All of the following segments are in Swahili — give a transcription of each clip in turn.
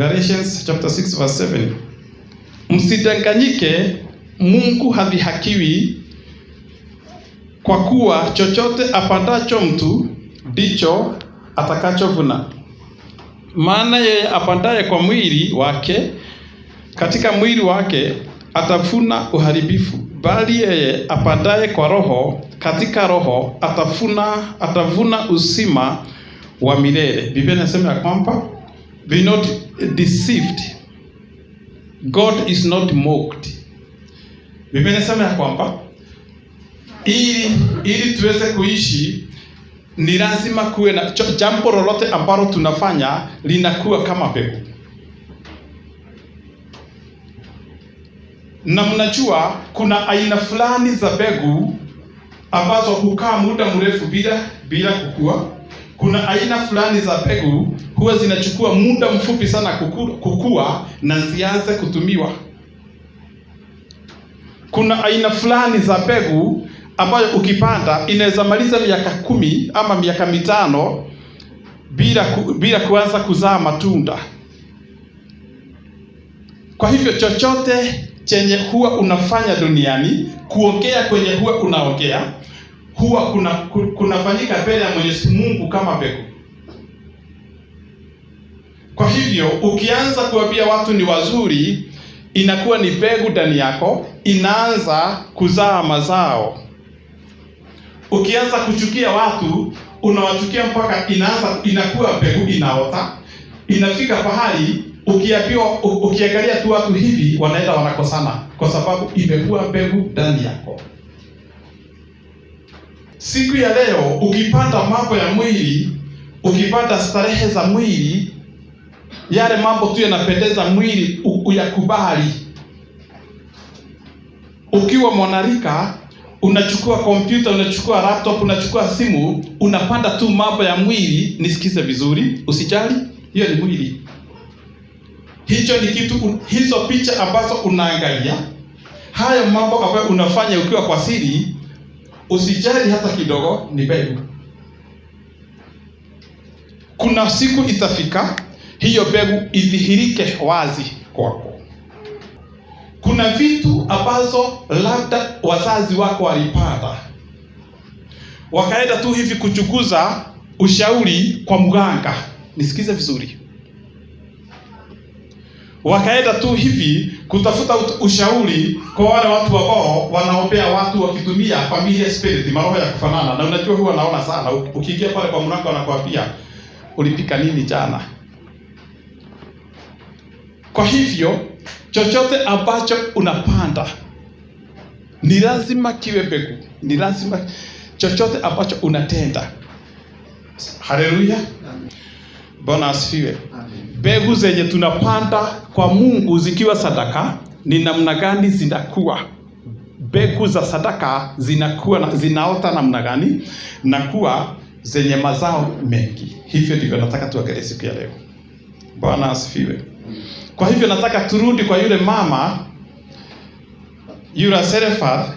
Galatians chapter 6 verse 7. Msidanganyike, Mungu hadhihakiwi, kwa kuwa chochote apandacho mtu ndicho atakachovuna. Maana yeye apandaye kwa mwili wake, katika mwili wake atavuna uharibifu, bali yeye apandaye kwa Roho, katika Roho atavuna uzima wa milele. Biblia inasema ya kwamba be not deceived, God is not mocked. Biblia inasema ya kwamba ili tuweze kuishi ni lazima kuwe na jambo lolote ambalo tunafanya linakuwa kama mbegu. Na mnajua kuna aina fulani za mbegu ambazo hukaa muda mrefu bila kukua. Kuna aina fulani za mbegu huwa zinachukua muda mfupi sana kukua na zianze kutumiwa. Kuna aina fulani za mbegu ambayo ukipanda inaweza maliza miaka 10 ama miaka 5 bila kuanza kuzaa matunda. Kwa hivyo chochote chenye huwa unafanya duniani, kuongea kwenye huwa unaongea, huwa kunafanyika mbele ya Mwenyezi Mungu kama mbegu. Kwa hivyo ukianza kuambia watu ni wazuri, inakuwa ni mbegu ndani yako, inaanza kuzaa mazao. Ukianza kuchukia watu, unawachukia mpaka inakuwa mbegu inaota. Inafika pahali ukiangalia tu watu hivi wanaenda wanakosana, kwa sababu imekuwa mbegu ndani yako. Siku ya leo ukipata mambo ya mwili, ukipata starehe za mwili, yale mambo tu yanapendeza mwili uyakubali. Ukiwa mwanarika, unachukua kompyuta, unachukua laptop, unachukua simu, unapanda tu mambo ya mwili. Nisikize vizuri, usijali, hiyo ni mwili. Hicho ni kitu, hizo picha ambazo unaangalia, hayo mambo ambayo unafanya ukiwa kwa siri, usijali hata kidogo, ni mbegu. Kuna siku itafika, hiyo mbegu idhihirike wazi kwako. Kuna vitu ambazo labda wazazi wako walipata, wakaenda tu hivi kuchukuza ushauri kwa mganga. Nisikize vizuri. Wakaenda tu hivi kutafuta ushauri kwa wale watu ambao wanaombea watu wakitumia familia spirit, maroho ya kufanana. Na unajua huwa naona sana, ukiingia pale kwa mlango anakuambia ulipika nini jana. Kwa hivyo chochote ambacho unapanda ni lazima kiwe mbegu. Ni lazima chochote ambacho unatenda. Haleluya. Bwana asifiwe. Mbegu zenye tunapanda kwa Mungu zikiwa sadaka, ni namna gani zinakuwa? Mbegu za sadaka zinakuwa zinaota namna gani? Na kuwa zenye mazao mengi. Hivyo ndivyo nataka tuangalie siku ya leo. Bwana asifiwe. Kwa hivyo nataka turudi kwa yule mama yule Serephath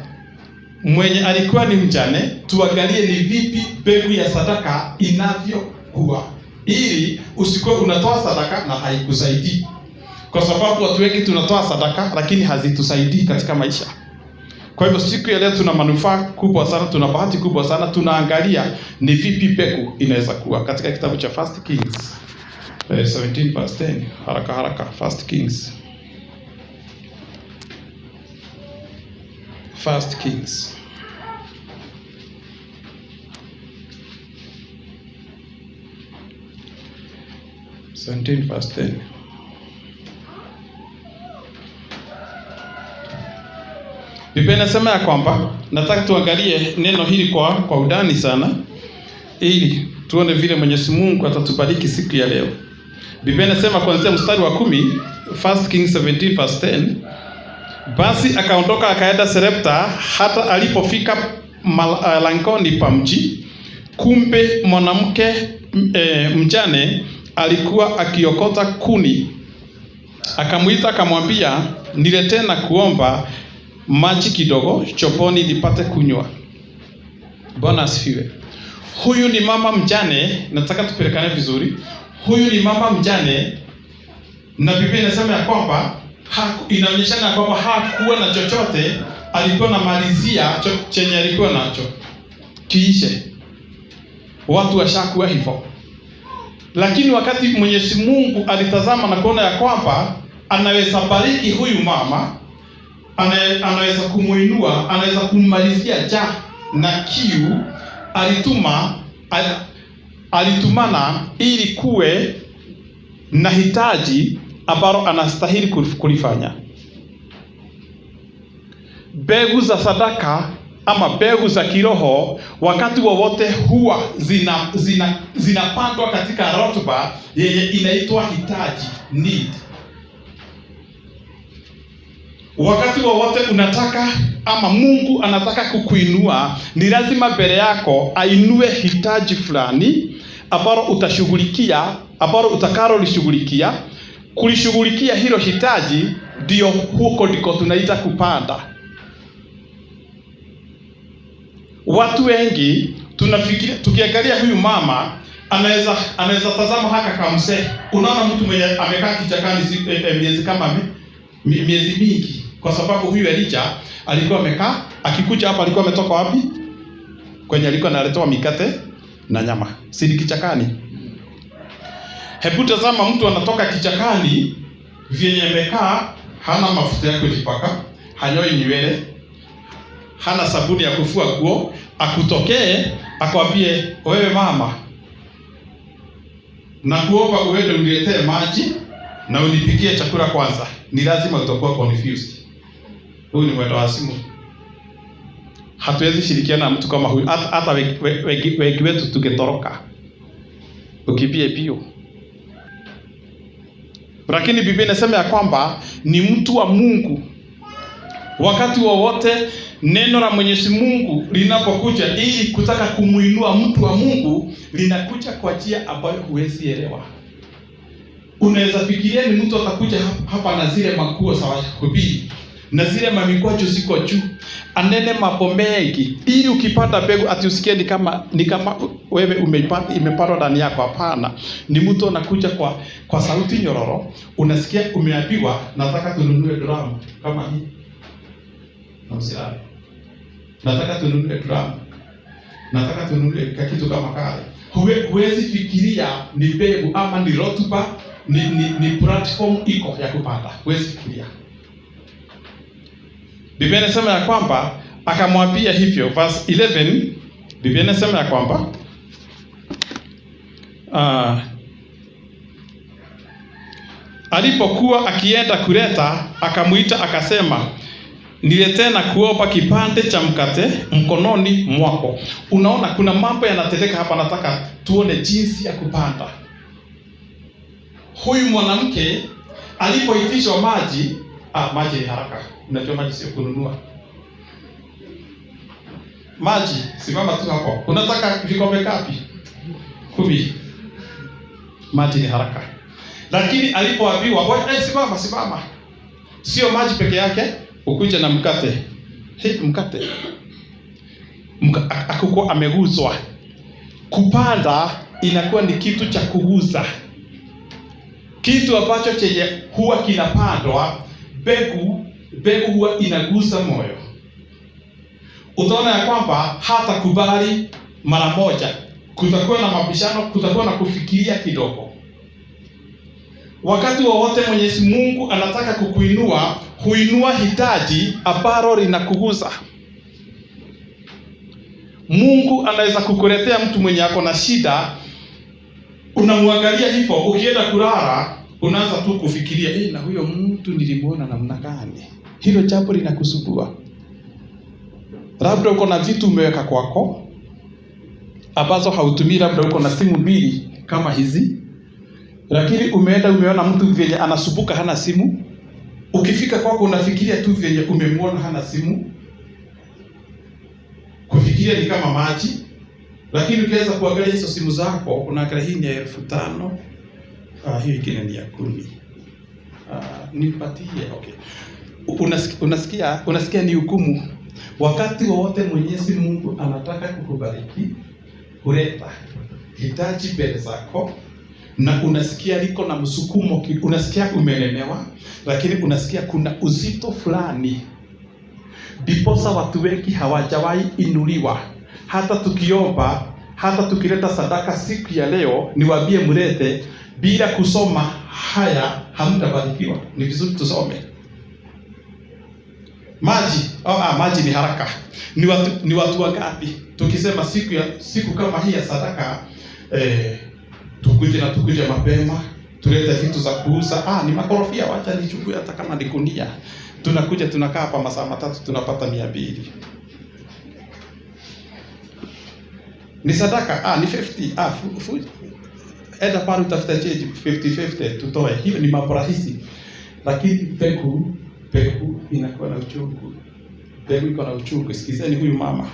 mwenye alikuwa ni mjane, tuangalie ni vipi mbegu ya sadaka inavyokuwa, ili usikuwe unatoa sadaka na haikusaidii. Kwa sababu watu wengi tunatoa sadaka lakini hazitusaidii katika maisha. Kwa hivyo siku ya leo tuna manufaa kubwa sana, tuna bahati kubwa sana, tunaangalia ni vipi mbegu inaweza kuwa. Katika kitabu cha First Kings 17 verse 10, haraka First Kings. First Kings 17 verse 10. Biblia inasema ya kwamba, nataka tuangalie neno hili kwa undani sana, ili tuone vile Mwenyezi Mungu atatubariki siku ya leo. Biblia inasema kuanzia mstari wa 10, First Kings 17 verse 10. Basi akaondoka akaenda Sarepta, hata alipofika langoni pa mji, kumbe mwanamke mjane alikuwa akiokota kuni. Akamuita akamwambia, niletee na kuomba maji kidogo choponi nipate kunywa. Bwana asifiwe. Huyu ni mama mjane, nataka tupelekane vizuri. Huyu ni mama mjane na Biblia inasema ya kwamba inaonyeshana ya kwamba hakuwa na chochote, alikuwa na malizia chenye alikuwa nacho kiishe. Watu washakuwa hivyo. Lakini wakati Mwenyezi Mungu alitazama na kuona ya kwamba anaweza bariki huyu mama, anaweza kumuinua, anaweza kummalizia njaa na kiu, alitumana ili kuwe na hitaji ambalo anastahili kulifanya. Mbegu za sadaka ama mbegu za kiroho wakati wowote huwa zinapandwa katika rotuba yenye inaitwa hitaji, need. Wakati wowote unataka ama Mungu anataka kukuinua, ni lazima mbele yako ainue hitaji fulani ambalo utashughulikia, ambalo utakalolishughulikia. Kulishughulikia hilo hitaji, ndio huko ndiko tunaita kupanda. Watu wengi tunafikiria, tukiangalia huyu mama anaweza tazama haka kama mzee. Unaona mtu mwenye amekaa kichakani miezi kama miezi mingi, kwa sababu huyu Elijah alikuwa amekaa, akikuja hapa alikuwa ametoka wapi? Kwenye alikuwa analetoa mikate na nyama, si ni kichakani? Hebu tazama mtu anatoka kichakani vyenye amekaa, hana mafuta ya kujipaka, hanyoi nywele, hana sabuni ya kufua nguo, akutokee akwambie, wewe mama, na kuomba uende uniletee maji na unipikie chakula kwanza. Ni lazima utakuwa confused. Huyu ni mwendo wa simu. Hatuwezi shirikiana na mtu kama huyu. Hata wengi wetu tungetoroka, ukipie pio. Lakini Biblia inasema ya kwamba ni mtu wa Mungu. Wakati wowote neno la Mwenyezi Mungu linapokuja ili kutaka kumuinua mtu wa Mungu, linakuja kwa njia ambayo huwezi elewa. Unaweza fikiria ni mtu atakuja hapa na zile makuo za wahubiri na zile mamikwacho ziko juu, anene mambo mengi ili ukipata mbegu ati usikie ni kama wewe imepandwa ndani yako. Hapana, ni mtu anakuja kwa sauti nyororo. Unasikia umeambiwa, nataka tununue drum kama hii na usilale, nataka tununue drum, nataka tununue kitu kama kale. Huwezi fikiria ni mbegu ama ni rotuba, ni platform iko ya kupanda. Huwezi fikiria. Biblia inasema ya kwamba akamwambia hivyo. Verse 11, Biblia inasema ya kwamba alipokuwa akienda kuleta, akamuita akasema, niletee na kuomba kipande cha mkate mkononi mwako. Unaona kuna mambo yanatendeka hapa, nataka tuone jinsi ya kupanda. Huyu mwanamke alipoitishwa maji, maji ni haraka. Unajua maji sio kununua. Maji, simama tu hapo. Unataka vikombe ngapi? 10. Maji ni haraka. Lakini alipoambiwa, simama. Sio maji peke yake, ukuje na mkate. Mkate. Akakuwa ameguzwa. Kupanda inakuwa ni kitu cha kuguza. Kitu ambacho chenye huwa kinapandwa, mbegu huwa inagusa moyo. Utaona ya kwamba hata kubali mara moja, kutakuwa na mabishano, kutakuwa na kufikiria kidogo. Wakati wowote Mwenyezi Mungu anataka kukuinua, huinua hitaji ambalo linakugusa. Mungu anaweza kukuletea mtu mwenye ako na shida, unamwangalia hivyo, ukienda kulala unaanza tu kufikiria, na huyo mtu nilimuona namna gani? Hilo jambo linakusumbua. Labda uko na vitu umeweka kwako ambazo hautumii, labda uko na simu 2 kama hizi, lakini umeona mtu vyenye anasumbuka hana simu. Ukifika kwako unafikiria tu vyenye umemuona hana simu. Kufikiria ni kama maji. Lakini ukiweza kuangalia hizo simu zako, unaangalia hii ni 5,000, hiyo ingine ni ya 10. Nipatie, okay. Unasikia ni hukumu. Wakati wowote Mwenyezi Mungu anataka kukubariki, huleta hitaji mbele zako, na unasikia liko na msukumo, unasikia umelemewa, lakini unasikia kuna uzito fulani. Diposa watu wengi hawajawahi inuliwa. Hata tukiomba, hata tukileta sadaka siku ya leo, niwaambie mlete, bila kusoma haya hamtabarikiwa. Ni vizuri tusome. Maji ni haraka. Ni watu wangapi tukisema siku kama hii ya sadaka, tukuje mapema, tulete vitu za kuuza. Ni makorofia, wacha nichukue hata kama ni gunia. Tunakuja tunakaa hapa masaa matatu, tunapata 200. Ni sadaka, ni 50. Eda pale utafuta change 50 tutoe. Hiyo ni mambo rahisi. Lakini peku inakuwa na uchungu. Peku iko na uchungu. Sikizeni huyu mama.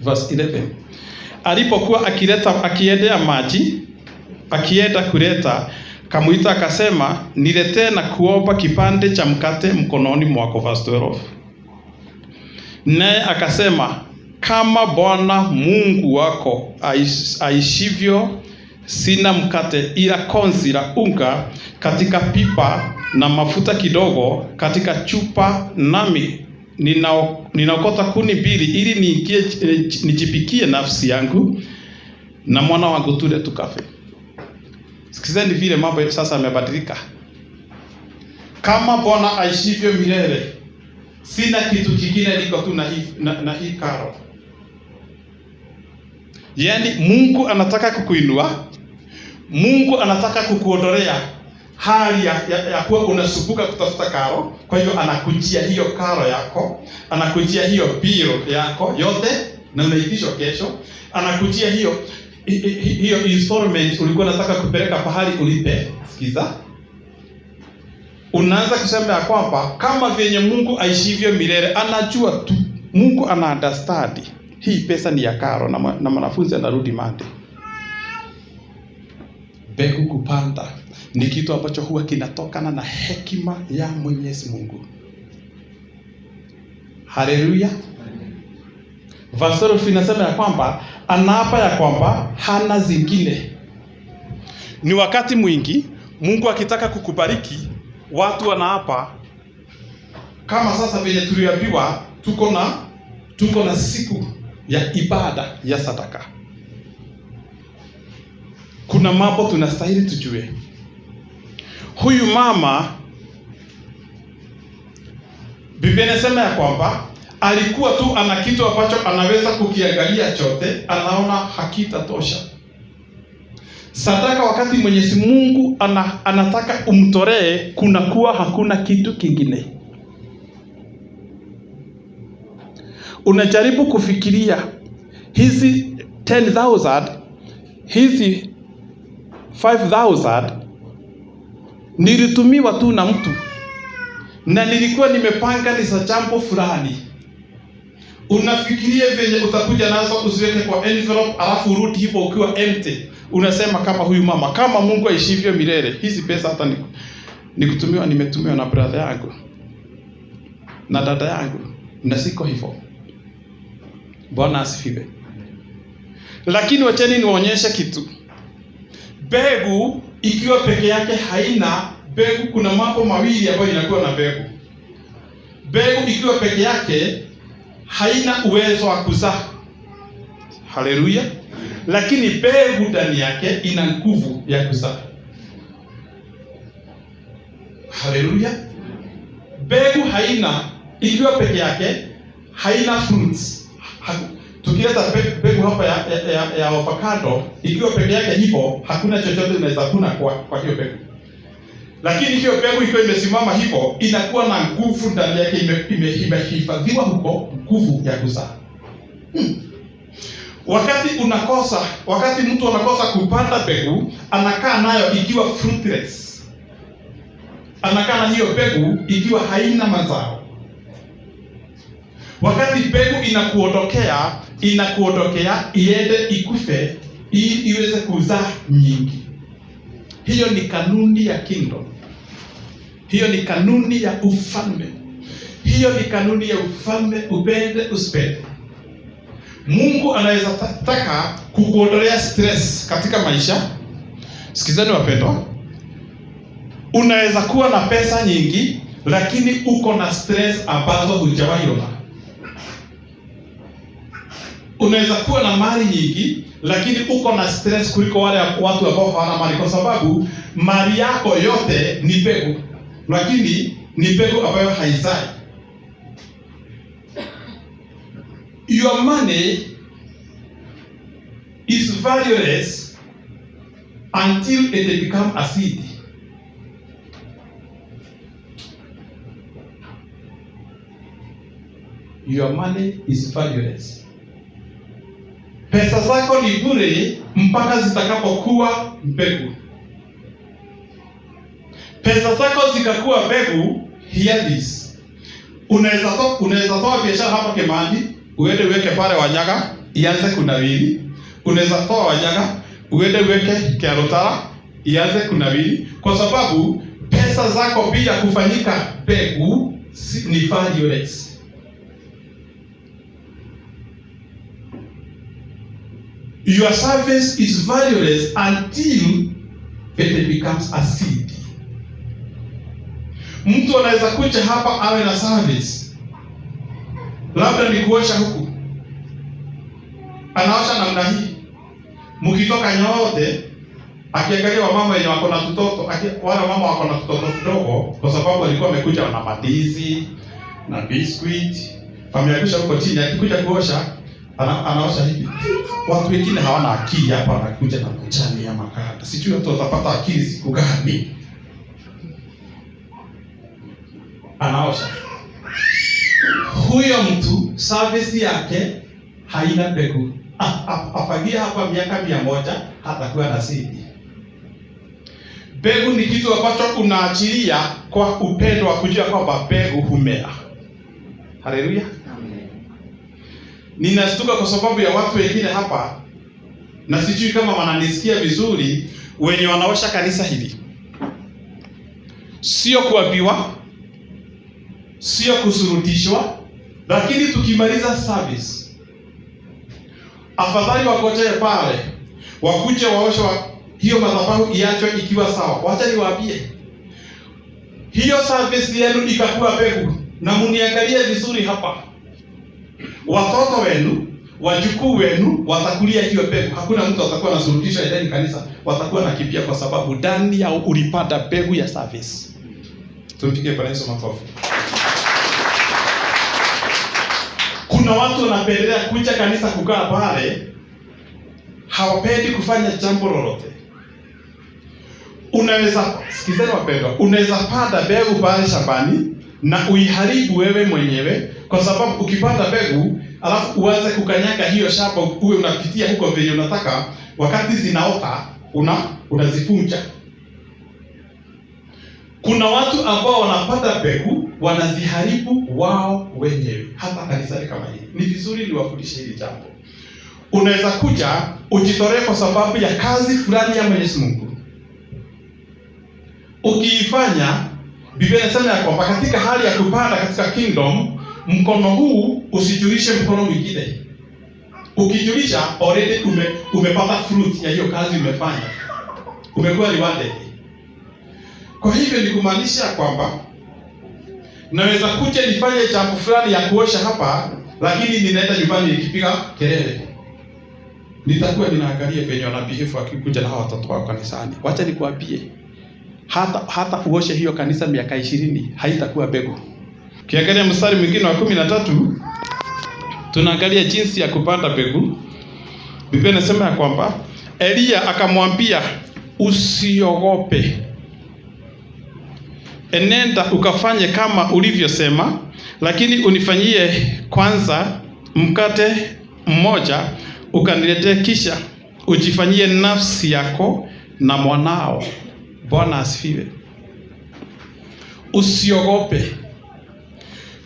Verse 11. Alipokuwa akiendea maji, akienda kuleta, kamuita akasema, niletee na kuomba kipande cha mkate mkononi mwako. Verse 12. Naye akasema, kama Bwana Mungu wako aishivyo, sina mkate ila konzi la unga katika pipa na mafuta kidogo katika chupa, nami ninaokota kuni 2 ili nijipikie nafsi yangu na mwana wangu tule tukafe. Sikizeni vile mambo sasa yamebadilika. Kama Bwana aishivyo milele, sina kitu kingine liko tu na hii karo. Yaani Mungu anataka kukuinua. Mungu anataka kukuondolea hali ya kuwa unasumbuka kutafuta karo. Kwa hiyo anakujia hiyo karo yako, anakujia hiyo biro yako yote na unaitishwa kesho, anakujia hiyo installment ulikuwa unataka kupeleka pahali ulipe. Sikiza. Unaanza kusema ya kwamba kama vyenye Mungu aishivyo milele, anajua tu. Mungu ana understand. Hii pesa ni ya karo na mwanafunzi anarudi Monday. Mbegu kupanda ni kitu ambacho huwa kinatokana na hekima ya Mwenyezi Mungu. Haleluya. Verse 12 inasema ya kwamba anaapa ya kwamba hana zingine. Ni wakati mwingi Mungu akitaka kukubariki, watu wanaapa. Kama sasa vile tuliambiwa tuko na siku ya ibada ya sadaka. Kuna mambo tunastahili tujue. Huyu mama, Biblia inasema ya kwamba alikuwa tu ana kitu ambacho anaweza kukiangalia chote, anaona hakitatosha. Sadaka wakati Mwenyezi Mungu anataka umtolee, kunakuwa hakuna kitu kingine. Unajaribu kufikiria hizi 10,000, hizi 5,000 nilitumiwa tu na mtu, na nilikuwa nimepanga ni za jambo fulani. Unafikiria venye utakuja nazo usiweke kwa envelope alafu urudi hivyo ukiwa empty. Unasema kama huyu mama, kama Mungu aishivyo milele, hizi pesa hata nikutumiwa, nimetumiwa na brother yangu na dada yangu, na siko hivyo. Bwana asifiwe. Lakini wacheni niwaonyeshe kitu. Mbegu ikiwa peke yake haina mbegu, kuna mambo mawili ambayo inakuwa na mbegu. Mbegu ikiwa peke yake haina uwezo wa kuzaa. Haleluya. Lakini mbegu ndani yake ina nguvu ya kuzaa. Haleluya. Mbegu ikiwa peke yake haina fruits. Tukileta mbegu hapa ya avocado, ikiwa peke yake hivyo, hakuna chochote unaweza kuna kwa hiyo mbegu. Lakini hiyo mbegu ikiwa imesimama hivyo, inakuwa na nguvu ndani yake, imehifadhiwa huko, nguvu ya kuzaa. Wakati mtu anakosa kupanda mbegu, anakaa nayo ikiwa fruitless. Anakaa na hiyo mbegu ikiwa haina mazao. Wakati mbegu inakuondokea iende ikufe ili iweze kuzaa nyingi. Hiyo ni kanuni ya kingdom. Hiyo ni kanuni ya ufalme. Hiyo ni kanuni ya ufalme, upende usipende. Mungu anaweza taka kukuondolea stress katika maisha, Sikizeni wapendwa, unaweza kuwa na pesa nyingi lakini uko na stress ambazo hujawahi ona. Unaweza kuwa na mali nyingi lakini uko na stress kuliko wale watu ambao hawana mali, kwa sababu mali yako yote ni mbegu, lakini ni mbegu ambayo haizai. Your money is valueless until it becomes a seed. Your money is valueless. Pesa zako ni bure mpaka zitakapokuwa mbegu. Pesa zako zikakuwa mbegu, hear this. Unaweza toa biashara hapa Kimandi, uende uweke pale Wanyaga, ianze kunawiri. Unaweza toa Wanyaga, uende uweke Kiarotara, ianze kunawiri, kwa sababu pesa zako bila kufanyika mbegu ni valueless. Your service is valueless until it becomes a seed. Mtu anaweza kuja hapa awe na service, labda ni kuosha huku, anaosha namna hii, mkitoka nyote akiangalia wamama wenye wako na tutoto, wale mama wako na tutoto kidogo, kwa sababu alikuwa amekuja na madizi na biscuit, ameakusha huko chini, akikuja kuosha anaosha hivi. Watu wengine hawana akili hapa, wanakuja na mchani ya makanda. Sijui watu watapata akili siku gani. Anaosha. Huyo mtu service yake haina mbegu. Afagia hapa miaka 100 hatakuwa na seed. Mbegu ni kitu ambacho unaachilia kwa upendo wa kujua kwamba mbegu humea. Haleluya. Ninastuka kwa sababu ya watu wengine hapa, na sijui kama wananisikia vizuri, wenye wanaosha kanisa hili. Sio kuambiwa, sio kusurutishwa, lakini tukimaliza service, afadhali wakoje pale, wakuje waoshe hiyo madhabahu iachwe ikiwa sawa. Wacha niwaambie, hiyo service yenu ikakuwa mbegu, na muniangalie vizuri hapa. Watoto wenu, wajukuu wenu watakulia hiyo mbegu. Hakuna mtu atakuwa anasurutishwa ndani kanisa, watakuwa nakimbia kwa sababu ndani ya ulipata mbegu ya service. Tumpigie Bwana Yesu makofi. Kuna watu wanapendelea kuja kanisa kukaa pale, hawapendi kufanya jambo lolote. Unaweza, sikizeni wapendwa, unaweza panda mbegu pale shambani na uiharibu wewe mwenyewe, kwa sababu ukipanda mbegu alafu uanze kukanyaga hiyo shamba, uwe unapitia huko venye unataka, wakati zinaota unazifunja. Kuna watu ambao wanapanda mbegu wanaziharibu wao wenyewe, hata kanisani kama hili. Ni vizuri niwafundishe hili jambo. Unaweza kuja ujitolee kwa sababu ya kazi fulani ya Mwenyezi Mungu. Ukiifanya, Biblia inasema ya kwamba katika hali ya kupanda katika kingdom, mkono huu usijulishe mkono mwingine. Ukijulisha, already umepata fruit ya hiyo kazi umefanya. Umekuwa rewarded. Kwa hivyo ni kumaanisha kwamba naweza kuja nifanye jambo fulani ya kuosha hapa, lakini ninaenda nyumbani nikipiga kelele. Nitakuwa ninaangalia venye wanabehave wakikuja na hao watoto wao kanisani. Wacha nikwambie, hata uoshe hiyo kanisa miaka 20 haitakuwa mbegu. Kiangalia mstari mwingine wa 13, tunaangalia jinsi ya kupanda mbegu. Biblia inasema ya kwamba Elia akamwambia, usiogope, enenda ukafanye kama ulivyosema, lakini unifanyie kwanza mkate mmoja ukaniletee, kisha ujifanyie nafsi yako na mwanao. Bwana asifiwe. Usiogope.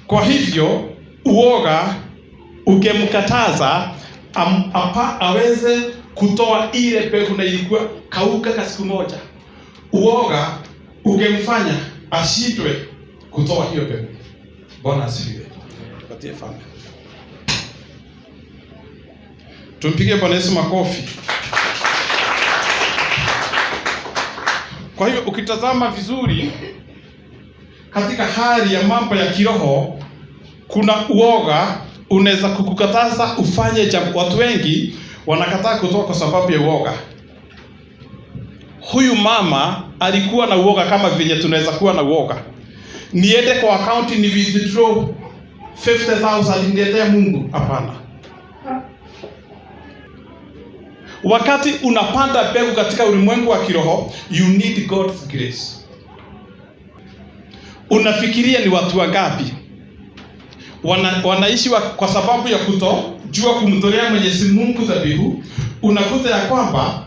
Kwa hivyo uoga ukemkataza aweze kutoa ile mbegu na ilikuwa kauka kwa siku moja, uoga ukemfanya ashindwe kutoa hiyo mbegu. Bwana asifiwe. Tupatie fama. Tumpigie Bwana Yesu makofi. Kwa hiyo ukitazama vizuri katika hali ya mambo ya kiroho, kuna uoga unaweza kukukataza ufanye jambo. Watu wengi wanakataa kutoa kwa sababu ya uoga. Huyu mama alikuwa na uoga kama vile tunaweza kuwa na uoga. Niende kwa account ni withdraw 50,000 niletea Mungu? Hapana. Wakati unapanda mbegu katika ulimwengu wa kiroho, you need God's grace. Unafikiria ni watu wangapi wanaishi kwa sababu ya kutojua kumtolea Mwenyezi Mungu dhabihu? Unakuta ya kwamba,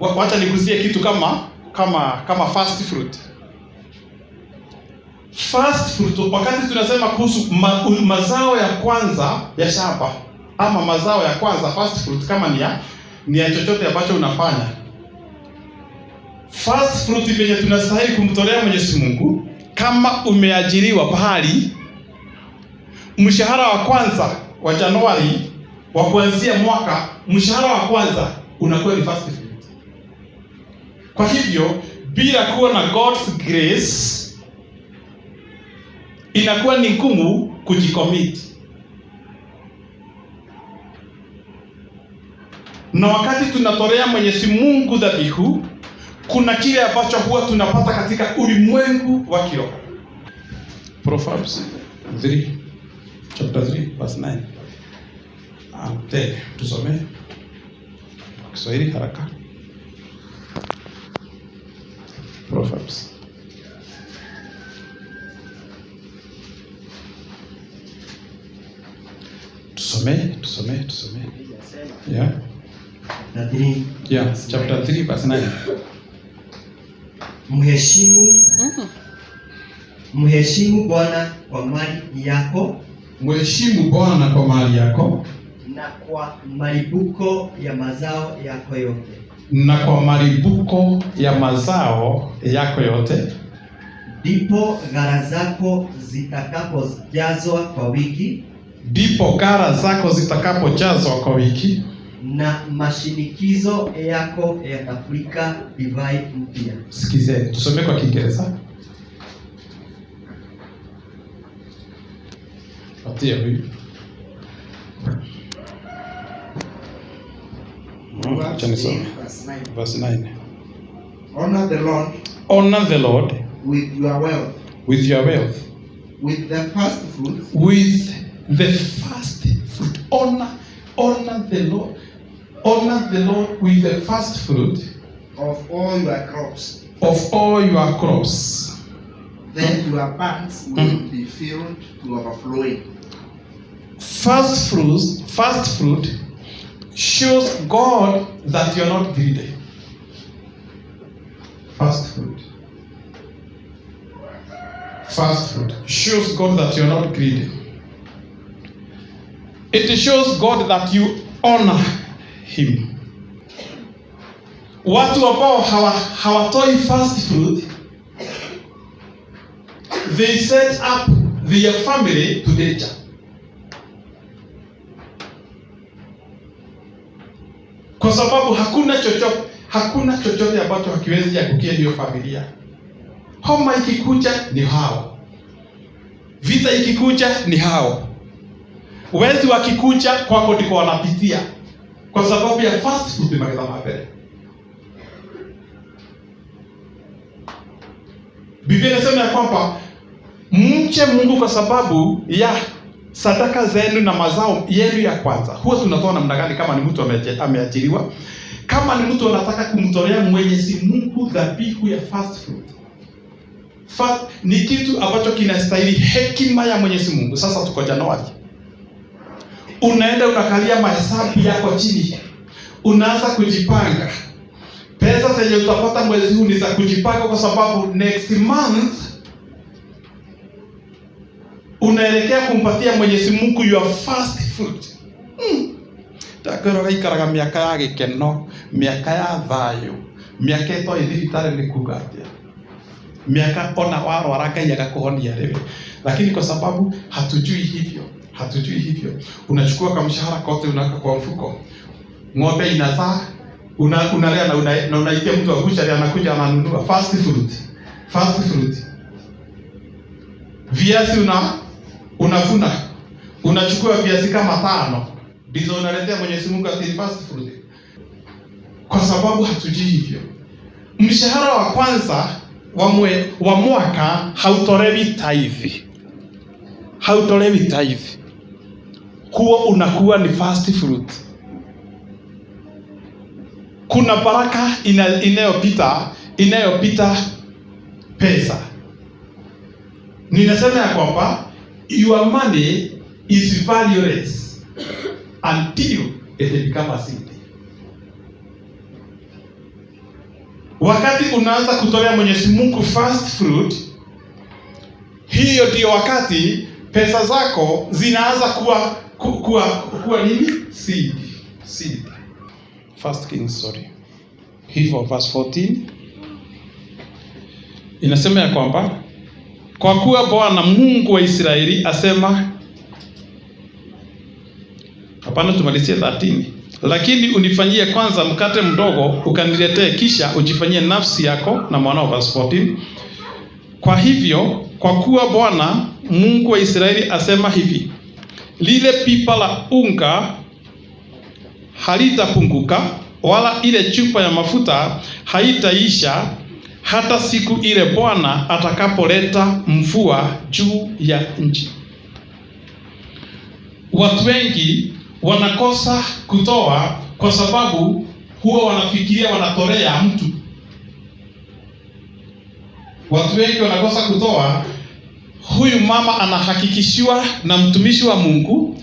wacha nigusie kitu kama fast fruit. Fast fruit, wakati tunasema kuhusu mazao ya kwanza ya shamba ama mazao ya kwanza, fast fruit kama ni ya chochote ambacho unafanya. Fast fruit venye tunastahili kumtolea Mwenyezi Mungu, kama umeajiriwa pahali, mshahara wa kwanza wa Januari wa kuanzia mwaka, mshahara wa kwanza unakuwa ni fast fruit. Kwa hivyo bila kuwa na God's grace inakuwa ni ngumu kujicommit. Na wakati tunatolea Mwenyezi Mungu dhabihu, kuna kile ambacho huwa tunapata katika ulimwengu wa kiroho. Proverbs 3 chapter 3 verse 9. Tusome Kiswahili haraka. Proverbs. Tusome. Yeah. Chapter 3 verse 9. Mheshimu Bwana kwa mali yako. Mheshimu Bwana kwa mali yako. Na kwa maribuko ya mazao yako yote. Na kwa maribuko ya mazao yako yote. Ndipo gara zako zitakapojazwa kwa wiki. Ndipo gara zako zitakapojazwa kwa wiki. Na mashinikizo yako yatafurika divai mpya. Sikizeni, tusome kwa Kiingereza. Atia huyu. Verse 9. Honor the Lord. Honor the Lord with your wealth. With your wealth. With the first fruit. With the first fruit. Honor the Lord. Honor the Lord with the first fruit of all your crops. Of all your crops. Then your barns will be filled to overflowing. First fruit shows God that you're not greedy. First fruit shows God that you're not greedy. It shows God that you honor Him. Watu ambao hawatoi first fruit, they set up their family to danger. Kwa sababu hakuna chochote ambacho hakiwezi kuangukia hiyo familia. Homa ikikuja ni hao. Vita ikikuja ni hao. Wezi wakikuja kwako ndiko wanapitia. Kwa sababu ya fast food magetha mabele. Biblia inasema ya kwamba mche Mungu kwa sababu ya sadaka zenu na mazao yenu ya kwanza. Huwa tunatoa namna gani kama ni mtu ameajiriwa? Kama ni mtu anataka kumtolea Mwenyezi Mungu dhabihu ya fast food. Ni kitu ambacho kinastahili hekima ya Mwenyezi Mungu. Sasa tuko Januari. Unaenda unakalia mahesabu yako chini. Unaanza kujipanga. Pesa zenye utapata mwezi huu ni za kujipanga kwa sababu next month unaelekea kumpatia Mwenyezi Mungu your first fruit. Takoro gaikaraga miaka ya gikeno, miaka ya thayo, miaka ito ithibitari ni kugatia. Miaka ona warwara Ngai agakuhonia rebe. Lakini kwa sababu hatujui hivyo, unachukua kama mshahara kote unaweka kwa mfuko. Ng'ombe inazaa, unalea na unaitia mtu wa buchari anakuja ananunua fast fruit. Viazi unavuna, unachukua viazi kama 5 ndizo unaletea Mwenyezi Mungu ati fast fruit, kwa sababu hatujui hivyo. Mshahara wa kwanza wa mwaka hautolewi tithe, huo unakuwa ni fast fruit. Kuna baraka inayopita pesa. Ninasema ya kwamba your money is valueless until it becomes a seed. Wakati unaanza kutolea Mwenyezi Mungu fast fruit, hiyo ndio wakati pesa zako zinaanza kuwa nini? Seed. First Kings, hivyo verse 14 inasema ya kwamba kwa kuwa Bwana Mungu wa Israeli asema, hapana, tumalizie 13. Lakini unifanyie kwanza mkate mdogo ukaniletee, kisha ujifanyie nafsi yako na mwanao. Verse 14. Kwa hivyo, kwa kuwa Bwana Mungu wa Israeli asema hivi, lile pipa la unga halitapunguka, wala ile chupa ya mafuta haitaisha, hata siku ile Bwana atakapoleta mvua juu ya nchi. Watu wengi wanakosa kutoa kwa sababu huwa wanafikiria wanatolea mtu. Watu wengi wanakosa kutoa. Huyu mama anahakikishiwa na mtumishi wa Mungu,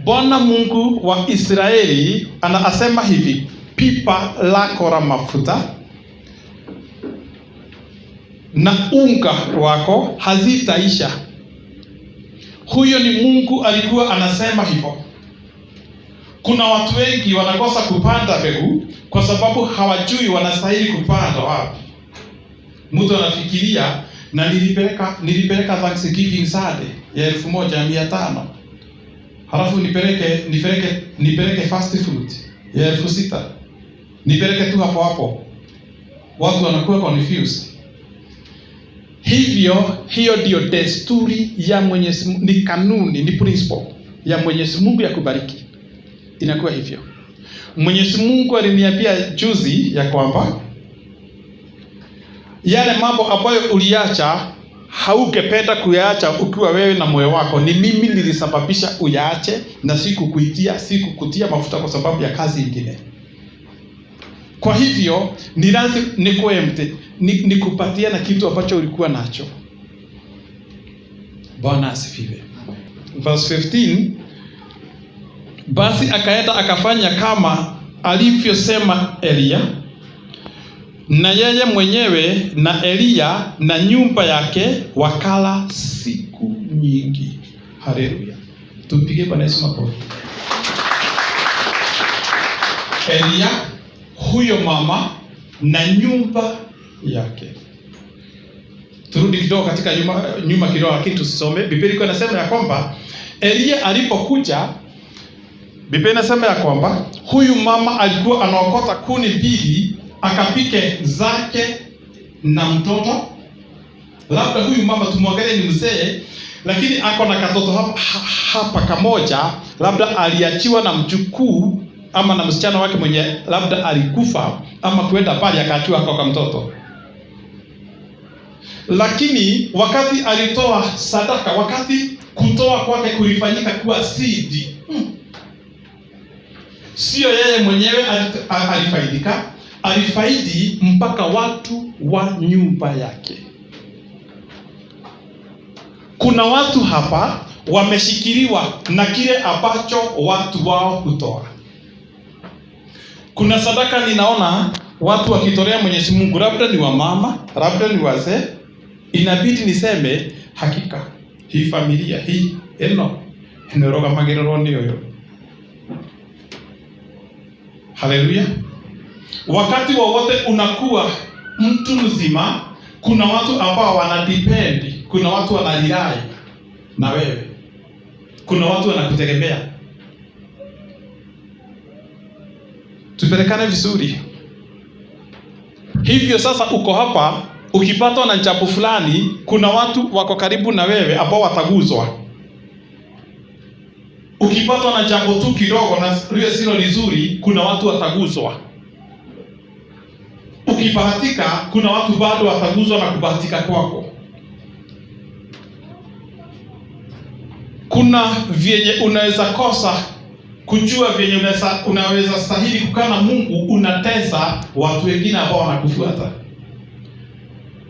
Bwana Mungu wa Israeli anasema hivi, pipa lako la mafuta na unga wako hazitaisha. Huyo ni Mungu alikuwa anasema hivyo. Kuna watu wengi wanakosa kupanda mbegu kwa sababu hawajui wanastahili kupanda wapi. Mtu anafikiria na nilipeleka Thanksgiving Sunday ya 1500. Halafu nipeleke fast food ya 6000. Nipeleke tu hapo. Watu wanakuwa confused. Hiyo ndio desturi ya Mwenyezi Mungu, ni kanuni, ni principle ya Mwenyezi Mungu ya kubariki. Inakuwa hivyo. Mwenyezi Mungu aliniambia juzi ya kwamba yale mambo ambayo uliacha haungependa kuyaacha ukiwa wewe na moyo wako, ni mimi nilisababisha uyaache, na sikukutia mafuta kwa sababu ya kazi nyingine. Kwa hivyo ni lazima nikupatia na kitu ambacho ulikuwa nacho. Bwana asifiwe. Verse 15. Basi akaenda akafanya kama alivyosema Elia, na yeye mwenyewe na Elia na nyumba yake wakala siku nyingi. Haleluya. Tupige Bwana Yesu makofi. Elia, huyo mama na nyumba yake. Turudi kidogo katika nyuma kidogo, lakini tusome. Biblia iko inasema ya kwamba Elia alipokuja, Biblia inasema ya kwamba huyu mama alikuwa anaokota kuni 2 akapike zake na mtoto. Labda huyu mama tumwangalie ni mzee, lakini ako na katoto hapa kamoja, labda aliachiwa na mjukuu ama na msichana wake mwenye labda alikufa ama kwenda pale akaachiwa kwa mtoto. Lakini wakati alitoa sadaka, wakati kutoa kwake kulifanyika kuwa seed, sio yeye mwenyewe alifaidika, alifaidi mpaka watu wa nyumba yake. Kuna watu hapa wameshikiliwa na kile ambacho watu wao hutoa. Kuna sadaka ninaona watu wakitolea Mwenyezi Mungu, labda ni wamama, labda ni wazee. Inabidi niseme hakika hii familia hii enoroga magero ni yoyo. Haleluya. Wakati wowote unakuwa mtu mzima, kuna watu ambao wanadependi, kuna watu wanalilai na wewe, kuna watu wanakutegemea. Tupelekane vizuri. Hivyo sasa uko hapa, ukipatwa na jambo fulani, kuna watu wako karibu na wewe ambao wataguzwa. Ukipatwa na jambo tu kidogo na lile silo nzuri, kuna watu wataguzwa. Ukibahatika, kuna watu bado wataguzwa na kubahatika kwako. Kuna vyenye unaweza kosa kujua, vyenye unaweza stahili kukaa na Mungu, unatesa watu wengine ambao wanakufuata.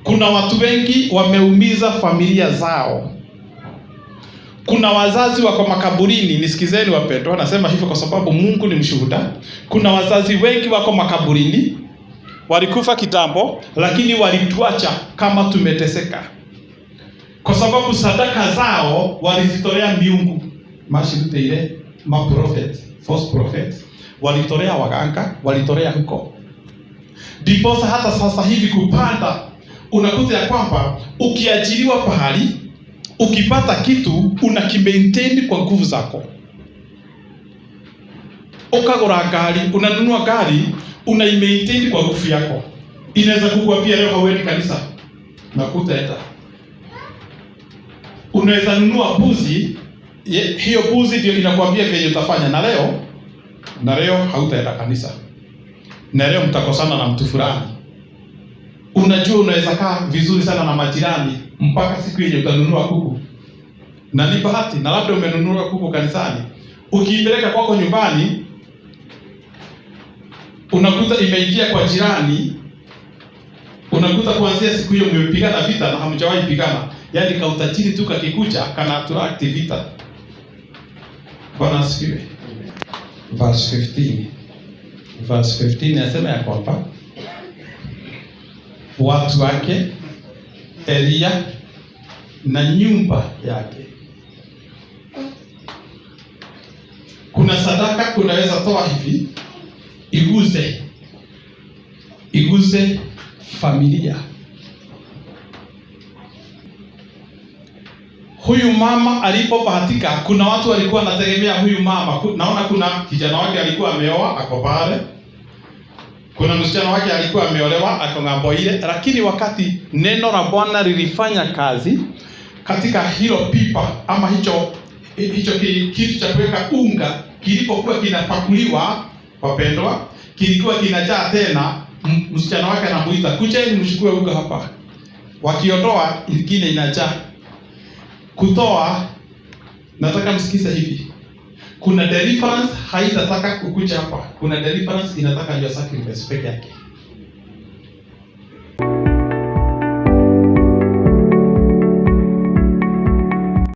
Kuna watu wengi wameumiza familia zao. Kuna wazazi wako makaburini. Nisikizeni wapendwa, nasema hivyo kwa sababu Mungu ni mshuhuda. Kuna wazazi wengi wako makaburini, walikufa kitambo, lakini walituacha kama tumeteseka, kwa sababu sadaka zao walizitolea miungu, mashirute ile maprofet, false prophet, walitolea waganga, walitolea huko. Ndiposa hata sasa hivi kupanda, unakuta ya kwamba ukiajiriwa pahali, ukipata kitu unakimaintain kwa nguvu zako. Ukagura gari, unanunua gari, unaimaintain kwa nguvu yako. Inaweza kukuambia leo hauendi kanisa, nakuta eta. Unaweza nunua buzi, hiyo buzi ndio inakuambia vile utafanya, na leo hautaenda kanisa. Na leo mtakosana na mtu fulani. Unajua unaweza kaa vizuri sana na majirani mpaka siku ile utanunua kuku. Na ni bahati, na labda umenunua kuku kanisani. Ukiipeleka kwako nyumbani, unakuta imeingia kwa jirani. Unakuta kuanzia siku hiyo mmepigana vita na hamjawahi pigana. Yaani kautajiri tu kakikucha kana attract vita. Bwana asifiwe. Verse 15 nasema ya kwamba watu wake, Elia na nyumba yake. Kuna sadaka unaweza toa hivi, iguze familia. Huyu mama alipobahatika, kuna watu walikuwa wanategemea huyu mama. Naona kuna kijana wake alikuwa ameoa ako pale. Kuna msichana wake alikuwa ameolewa ako ng'ambo ile, lakini wakati neno la Bwana lilifanya kazi katika hilo pipa ama hicho kitu cha kuweka unga, kilipokuwa kinapakuliwa, wapendwa, kilikuwa kinajaa tena. Msichana wake anamuita, kujeni mchukue unga hapa. Wakiondoa ingine inajaa. Kutoa, nataka msikize hivi. Kuna deliverance haitataka kukuja hapa. Kuna deliverance inataka your sacrifice peke yake.